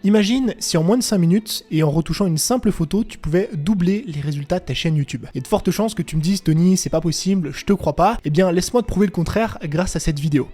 Imagine si en moins de 5 minutes et en retouchant une simple photo, tu pouvais doubler les résultats de ta chaîne YouTube. Il y a de fortes chances que tu me dises Tony, c'est pas possible, je te crois pas. Eh bien, laisse-moi te prouver le contraire grâce à cette vidéo.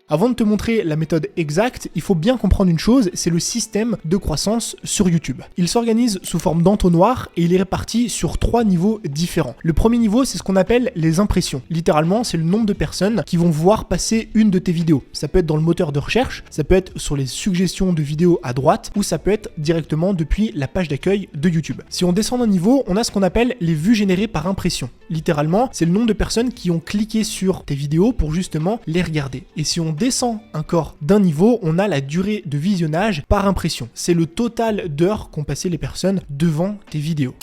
Avant de te montrer la méthode exacte, il faut bien comprendre une chose, c'est le système de croissance sur YouTube. Il s'organise sous forme d'entonnoir et il est réparti sur 3 niveaux différents. Le premier niveau, c'est ce qu'on appelle les impressions. Littéralement, c'est le nombre de personnes qui vont voir passer une de tes vidéos. Ça peut être dans le moteur de recherche, ça peut être sur les suggestions de vidéos à droite, ou ça peut être directement depuis la page d'accueil de YouTube. Si on descend d'un niveau, on a ce qu'on appelle les vues générées par impression. Littéralement, c'est le nombre de personnes qui ont cliqué sur tes vidéos pour justement les regarder. Et si on descend encore d'un niveau, on a la durée de visionnage par impression. C'est le total d'heures qu'ont passé les personnes devant tes vidéos.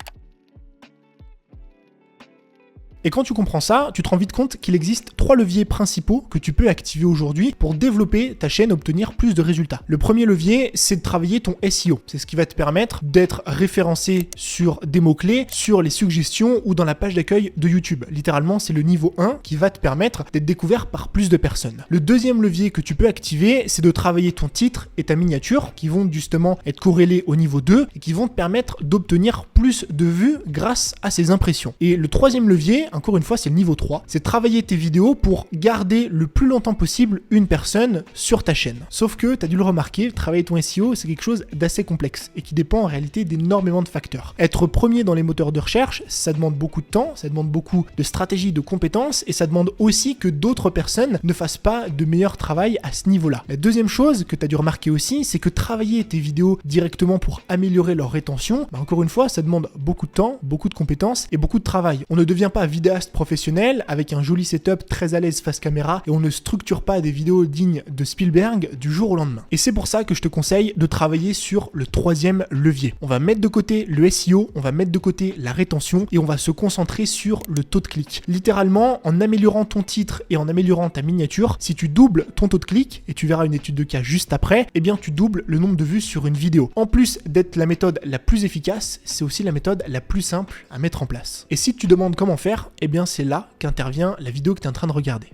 Et quand tu comprends ça, tu te rends vite compte qu'il existe 3 leviers principaux que tu peux activer aujourd'hui pour développer ta chaîne et obtenir plus de résultats. Le premier levier, c'est de travailler ton SEO. C'est ce qui va te permettre d'être référencé sur des mots-clés, sur les suggestions ou dans la page d'accueil de YouTube. Littéralement, c'est le niveau 1 qui va te permettre d'être découvert par plus de personnes. Le deuxième levier que tu peux activer, c'est de travailler ton titre et ta miniature qui vont justement être corrélés au niveau 2 et qui vont te permettre d'obtenir plus de vues grâce à ces impressions. Et le troisième levier, encore une fois, c'est le niveau 3, c'est travailler tes vidéos pour garder le plus longtemps possible une personne sur ta chaîne. Sauf que, tu as dû le remarquer, travailler ton SEO, c'est quelque chose d'assez complexe et qui dépend en réalité d'énormément de facteurs. Être premier dans les moteurs de recherche, ça demande beaucoup de temps, ça demande beaucoup de stratégie, de compétences et ça demande aussi que d'autres personnes ne fassent pas de meilleur travail à ce niveau-là. La deuxième chose que tu as dû remarquer aussi, c'est que travailler tes vidéos directement pour améliorer leur rétention, encore une fois, ça demande beaucoup de temps, beaucoup de compétences et beaucoup de travail. On ne devient pas vidéaste professionnel avec un joli setup très à l'aise face caméra et on ne structure pas des vidéos dignes de Spielberg du jour au lendemain. Et c'est pour ça que je te conseille de travailler sur le troisième levier. On va mettre de côté le SEO, on va mettre de côté la rétention et on va se concentrer sur le taux de clic. Littéralement, en améliorant ton titre et en améliorant ta miniature, si tu doubles ton taux de clic, et tu verras une étude de cas juste après, eh bien tu doubles le nombre de vues sur une vidéo. En plus d'être la méthode la plus efficace, c'est aussi la méthode la plus simple à mettre en place. Et si tu te demandes comment faire, eh bien c'est là qu'intervient la vidéo que tu es en train de regarder.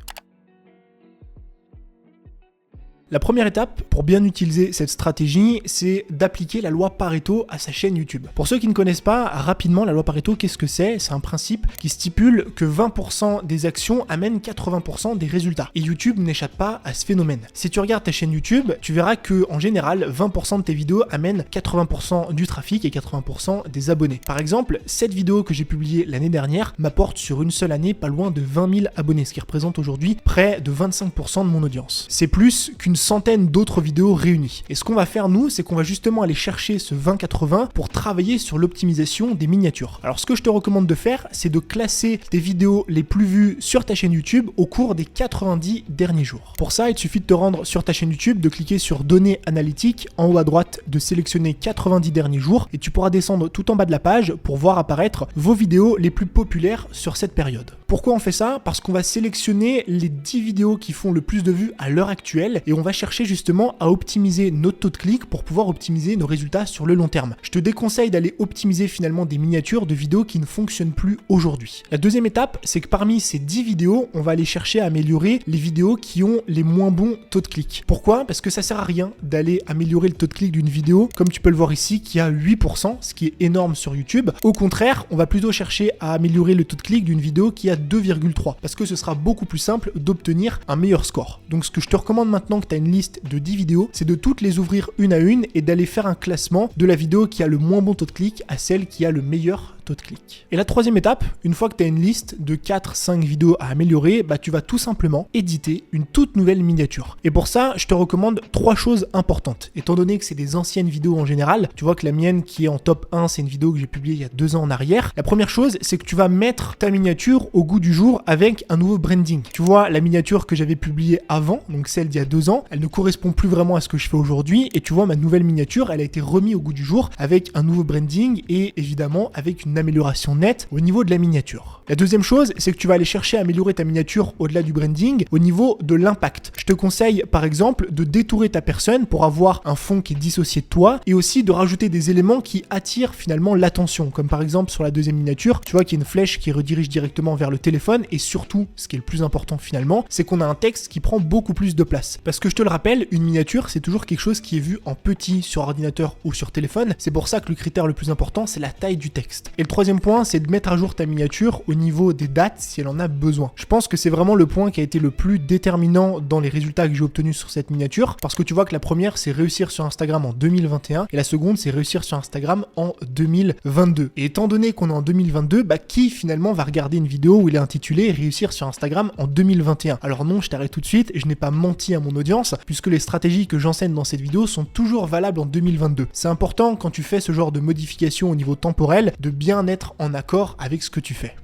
La première étape pour bien utiliser cette stratégie, c'est d'appliquer la loi Pareto à sa chaîne YouTube. Pour ceux qui ne connaissent pas, rapidement, la loi Pareto, qu'est-ce que c'est? C'est un principe qui stipule que 20% des actions amènent 80% des résultats. Et YouTube n'échappe pas à ce phénomène. Si tu regardes ta chaîne YouTube, tu verras que en général, 20% de tes vidéos amènent 80% du trafic et 80% des abonnés. Par exemple, cette vidéo que j'ai publiée l'année dernière m'apporte sur une seule année pas loin de 20 000 abonnés, ce qui représente aujourd'hui près de 25% de mon audience. C'est plus qu'une centaine d'autres vidéos réunies. Et ce qu'on va faire nous, c'est qu'on va justement aller chercher ce 20-80 pour travailler sur l'optimisation des miniatures. Alors ce que je te recommande de faire, c'est de classer tes vidéos les plus vues sur ta chaîne YouTube au cours des 90 derniers jours. Pour ça, il te suffit de te rendre sur ta chaîne YouTube, de cliquer sur données analytiques, en haut à droite, de sélectionner 90 derniers jours et tu pourras descendre tout en bas de la page pour voir apparaître vos vidéos les plus populaires sur cette période. Pourquoi on fait ça? Parce qu'on va sélectionner les 10 vidéos qui font le plus de vues à l'heure actuelle et on va chercher justement à optimiser notre taux de clic pour pouvoir optimiser nos résultats sur le long terme. Je te déconseille d'aller optimiser finalement des miniatures de vidéos qui ne fonctionnent plus aujourd'hui. La deuxième étape, c'est que parmi ces 10 vidéos, on va aller chercher à améliorer les vidéos qui ont les moins bons taux de clic. Pourquoi? Parce que ça sert à rien d'aller améliorer le taux de clic d'une vidéo, comme tu peux le voir ici, qui a 8%, ce qui est énorme sur YouTube. Au contraire, on va plutôt chercher à améliorer le taux de clic d'une vidéo qui a 2,3 parce que ce sera beaucoup plus simple d'obtenir un meilleur score. Donc ce que je te recommande maintenant que tu as une liste de 10 vidéos, c'est de toutes les ouvrir une à une et d'aller faire un classement de la vidéo qui a le moins bon taux de clic à celle qui a le meilleur taux de clic. Et la troisième étape, une fois que tu as une liste de 4-5 vidéos à améliorer, tu vas tout simplement éditer une toute nouvelle miniature. Et pour ça, je te recommande 3 choses importantes. Étant donné que c'est des anciennes vidéos en général, tu vois que la mienne qui est en top 1, c'est une vidéo que j'ai publiée il y a 2 ans en arrière. La première chose, c'est que tu vas mettre ta miniature au goût du jour avec un nouveau branding. Tu vois, la miniature que j'avais publiée avant, donc celle d'il y a 2 ans, elle ne correspond plus vraiment à ce que je fais aujourd'hui. Et tu vois, ma nouvelle miniature, elle a été remise au goût du jour avec un nouveau branding et évidemment avec une une amélioration nette au niveau de la miniature. La deuxième chose, c'est que tu vas aller chercher à améliorer ta miniature au-delà du branding, au niveau de l'impact. Je te conseille par exemple de détourer ta personne pour avoir un fond qui est dissocié de toi et aussi de rajouter des éléments qui attirent finalement l'attention, comme par exemple sur la deuxième miniature, tu vois qu'il y a une flèche qui redirige directement vers le téléphone et surtout, ce qui est le plus important finalement, c'est qu'on a un texte qui prend beaucoup plus de place. Parce que je te le rappelle, une miniature, c'est toujours quelque chose qui est vu en petit sur ordinateur ou sur téléphone. C'est pour ça que le critère le plus important, c'est la taille du texte. Et le troisième point, c'est de mettre à jour ta miniature au niveau des dates si elle en a besoin. Je pense que c'est vraiment le point qui a été le plus déterminant dans les résultats que j'ai obtenus sur cette miniature, parce que tu vois que la première, c'est réussir sur Instagram en 2021 et la seconde, c'est réussir sur Instagram en 2022. Et étant donné qu'on est en 2022, qui finalement va regarder une vidéo où il est intitulé réussir sur Instagram en 2021? Alors non, je t'arrête tout de suite, je n'ai pas menti à mon audience, puisque les stratégies que j'enseigne dans cette vidéo sont toujours valables en 2022. C'est important quand tu fais ce genre de modification au niveau temporel de bien être en accord avec ce que tu fais.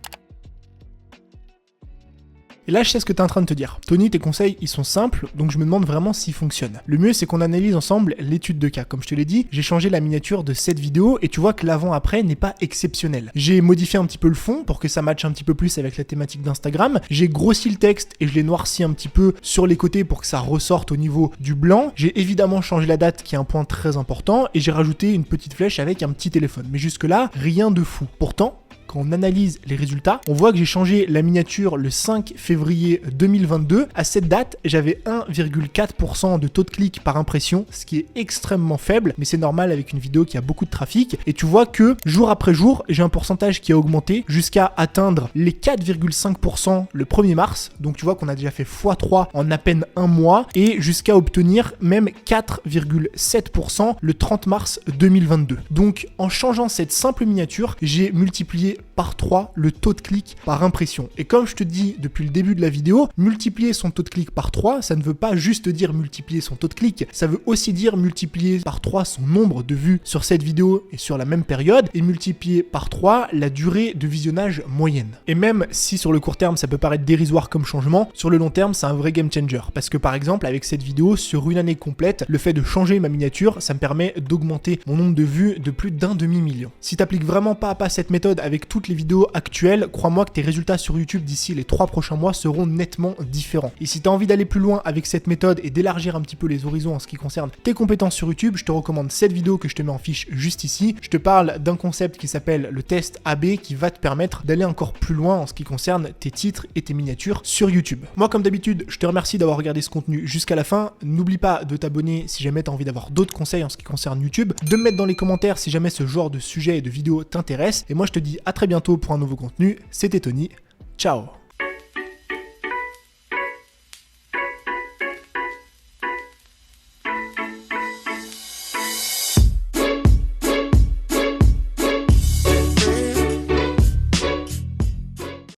Et là, je sais ce que tu es en train de te dire. Tony, tes conseils, ils sont simples, donc je me demande vraiment s'ils fonctionnent. Le mieux, c'est qu'on analyse ensemble l'étude de cas. Comme je te l'ai dit, j'ai changé la miniature de cette vidéo et tu vois que l'avant-après n'est pas exceptionnel. J'ai modifié un petit peu le fond pour que ça matche un petit peu plus avec la thématique d'Instagram. J'ai grossi le texte et je l'ai noirci un petit peu sur les côtés pour que ça ressorte au niveau du blanc. J'ai évidemment changé la date, qui est un point très important, et j'ai rajouté une petite flèche avec un petit téléphone. Mais jusque-là, rien de fou. Pourtant, quand on analyse les résultats, on voit que j'ai changé la miniature le 5 février 2022. À cette date, j'avais 1,4% de taux de clic par impression, ce qui est extrêmement faible, mais c'est normal avec une vidéo qui a beaucoup de trafic. Et tu vois que jour après jour, j'ai un pourcentage qui a augmenté jusqu'à atteindre les 4,5% le 1er mars. Donc tu vois qu'on a déjà fait x3 en à peine un mois et jusqu'à obtenir même 4,7% le 30 mars 2022. Donc en changeant cette simple miniature, j'ai multiplié par 3 le taux de clic par impression. Et comme je te dis depuis le début de la vidéo, multiplier son taux de clic par 3, ça ne veut pas juste dire multiplier son taux de clic, ça veut aussi dire multiplier par 3 son nombre de vues sur cette vidéo et sur la même période, et multiplier par 3 la durée de visionnage moyenne. Et même si sur le court terme ça peut paraître dérisoire comme changement, sur le long terme c'est un vrai game changer. Parce que par exemple avec cette vidéo, sur une année complète, le fait de changer ma miniature, ça me permet d'augmenter mon nombre de vues de plus d'1 demi-million. Si tu appliques vraiment pas à pas cette méthode avec toutes les vidéos actuelles, crois-moi que tes résultats sur YouTube d'ici les 3 prochains mois seront nettement différents. Et si tu as envie d'aller plus loin avec cette méthode et d'élargir un petit peu les horizons en ce qui concerne tes compétences sur YouTube, je te recommande cette vidéo que je te mets en fiche juste ici. Je te parle d'un concept qui s'appelle le test AB qui va te permettre d'aller encore plus loin en ce qui concerne tes titres et tes miniatures sur YouTube. Moi, comme d'habitude, je te remercie d'avoir regardé ce contenu jusqu'à la fin. N'oublie pas de t'abonner si jamais tu as envie d'avoir d'autres conseils en ce qui concerne YouTube, de me mettre dans les commentaires si jamais ce genre de sujet et de vidéo t'intéresse. Et moi, je te dis à très bientôt pour un nouveau contenu. C'était Tony. Ciao.